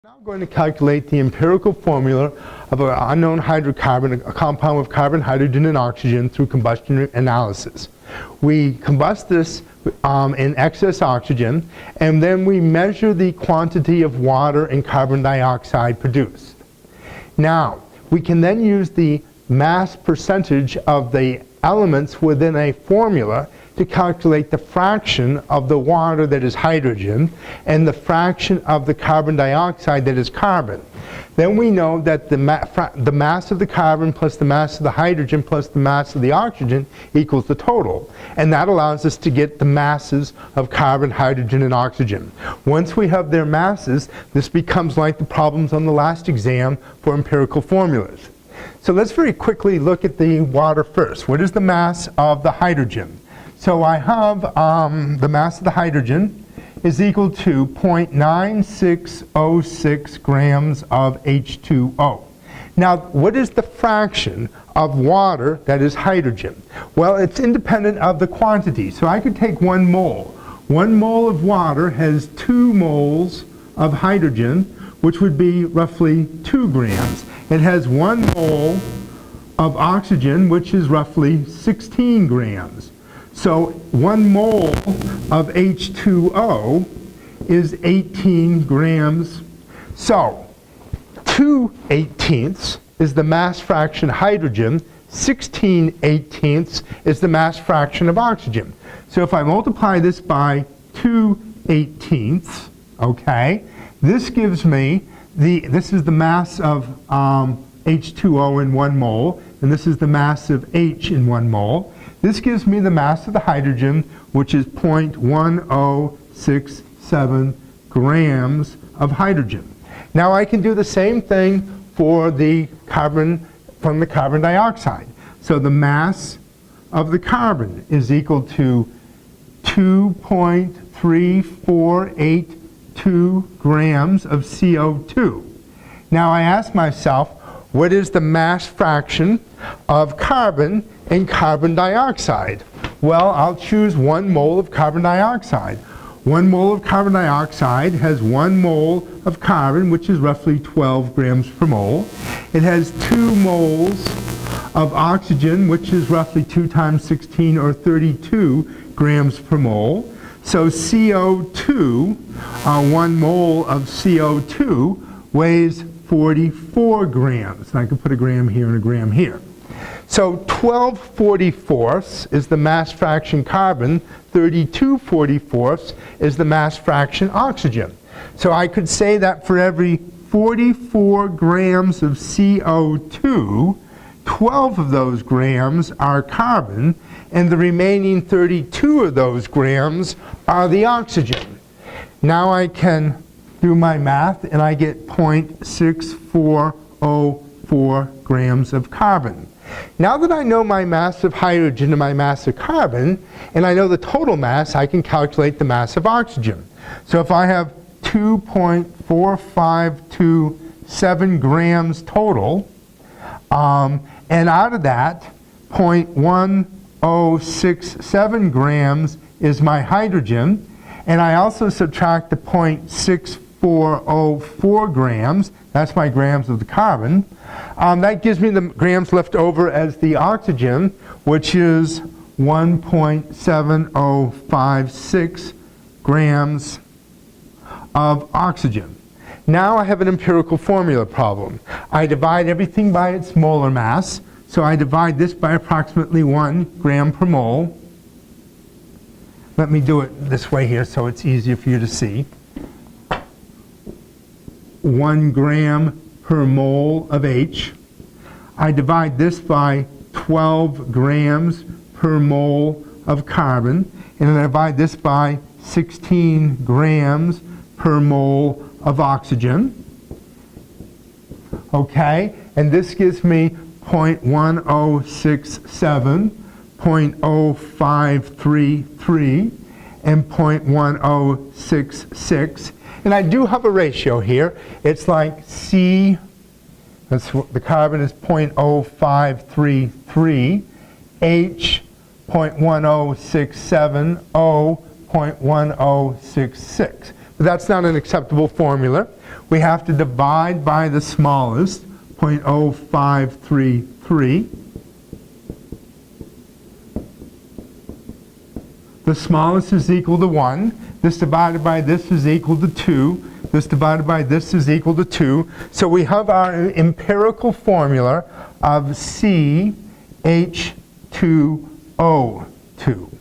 Now I'm going to calculate the empirical formula of an unknown hydrocarbon, a compound with carbon, hydrogen, and oxygen through combustion analysis. We combust this in excess oxygen, and then we measure the quantity of water and carbon dioxide produced. Now, we can then use the mass percentage of the elements within a formula to calculate the fraction of the water that is hydrogen and the fraction of the carbon dioxide that is carbon. Then we know that the mass of the carbon plus the mass of the hydrogen plus the mass of the oxygen equals the total. And that allows us to get the masses of carbon, hydrogen, and oxygen. Once we have their masses, this becomes like the problems on the last exam for empirical formulas. So let's very quickly look at the water first. What is the mass of the hydrogen? So I have the mass of the hydrogen is equal to 0.9606 grams of H2O. Now, what is the fraction of water that is hydrogen? Well, it's independent of the quantity. So I could take 1 mole. 1 mole of water has 2 moles of hydrogen, which would be roughly 2 grams. It has 1 mole of oxygen, which is roughly 16 grams. So 1 mole of H2O is 18 grams. So 2/18 is the mass fraction hydrogen, 16/18 is the mass fraction of oxygen. So if I multiply this by 2/18, okay, this gives me this is the mass of H2O in 1 mole, and this is the mass of H in 1 mole. This gives me the mass of the hydrogen, which is 0.1067 grams of hydrogen. Now I can do the same thing for the carbon from the carbon dioxide. So the mass of the carbon is equal to 2.3482 grams of CO2. Now I ask myself, what is the mass fraction of carbon and carbon dioxide? Well, I'll choose 1 mole of carbon dioxide. 1 mole of carbon dioxide has 1 mole of carbon, which is roughly 12 grams per mole. It has 2 moles of oxygen, which is roughly 2 times 16 or 32 grams per mole. So CO2, 1 mole of CO2 weighs 44 grams. And I can put a gram here and a gram here. So 12/44 is the mass fraction carbon, 32/44 is the mass fraction oxygen. So I could say that for every 44 grams of CO2, 12 of those grams are carbon, and the remaining 32 of those grams are the oxygen. Now I can do my math, and I get 0.6404 grams of carbon. Now that I know my mass of hydrogen and my mass of carbon, and I know the total mass, I can calculate the mass of oxygen. So if I have 2.4527 grams total, and out of that, 0.1067 grams is my hydrogen, and I also subtract the 0.6404 grams, that's my grams of the carbon. That gives me the grams left over as the oxygen, which is 1.7056 grams of oxygen. Now I have an empirical formula problem. I divide everything by its molar mass, so I divide this by approximately 1 gram per mole. Let me do it this way here so it's easier for you to see. 1 gram per mole of H. I divide this by 12 grams per mole of carbon, and then I divide this by 16 grams per mole of oxygen. Okay, and this gives me 0.1067, 0.0533, and 0.1066. And I do have a ratio here. It's like C, the carbon is 0.0533, H 0.1067, O 0.1066. that's not an acceptable formula. We have to divide by the smallest, 0.0533. The smallest is equal to 1. This divided by this is equal to 2. This divided by this is equal to 2. So we have our empirical formula of CH2O2.